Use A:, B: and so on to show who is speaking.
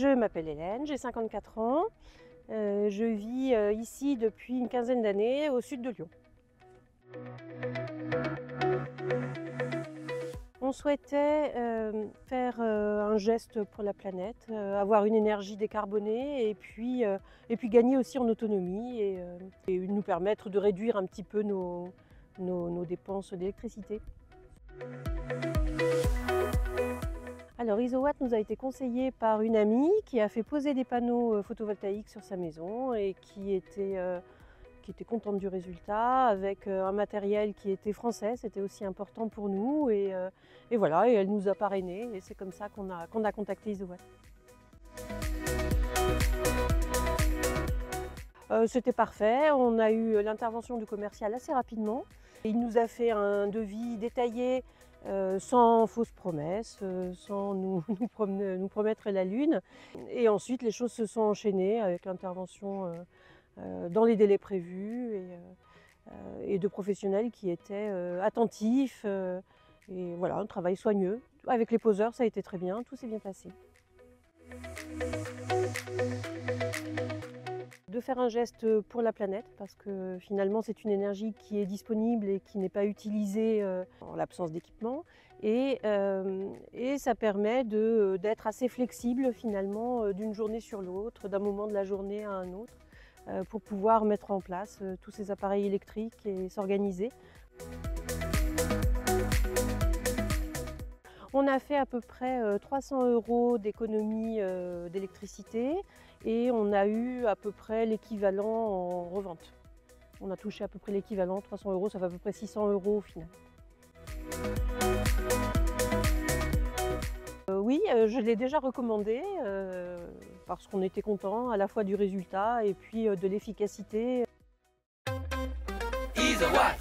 A: Je m'appelle Hélène, j'ai 54 ans. Je vis ici depuis une quinzaine d'années au sud de Lyon. On souhaitait faire un geste pour la planète, avoir une énergie décarbonée et puis gagner aussi en autonomie et nous permettre de réduire un petit peu nos dépenses d'électricité. Alors Isowatt nous a été conseillé par une amie qui a fait poser des panneaux photovoltaïques sur sa maison et qui était contente du résultat, avec un matériel qui était français, c'était aussi important pour nous et voilà, et elle nous a parrainés et c'est comme ça qu'on a contacté Isowatt. C'était parfait, on a eu l'intervention du commercial assez rapidement. Il nous a fait un devis détaillé, sans fausses promesses, sans nous promettre la lune. Et ensuite, les choses se sont enchaînées avec l'intervention dans les délais prévus et de professionnels qui étaient attentifs. Et voilà, un travail soigneux. Avec les poseurs, ça a été très bien, tout s'est bien passé. De faire un geste pour la planète, parce que finalement c'est une énergie qui est disponible et qui n'est pas utilisée en l'absence d'équipement. Et ça permet d'être assez flexible finalement d'une journée sur l'autre, d'un moment de la journée à un autre, pour pouvoir mettre en place tous ces appareils électriques et s'organiser. On a fait à peu près 300 € d'économie d'électricité et on a eu à peu près l'équivalent en revente. On a touché à peu près l'équivalent, 300 €, ça fait à peu près 600 € au final. Oui, je l'ai déjà recommandé parce qu'on était content à la fois du résultat et puis de l'efficacité. Isowatt.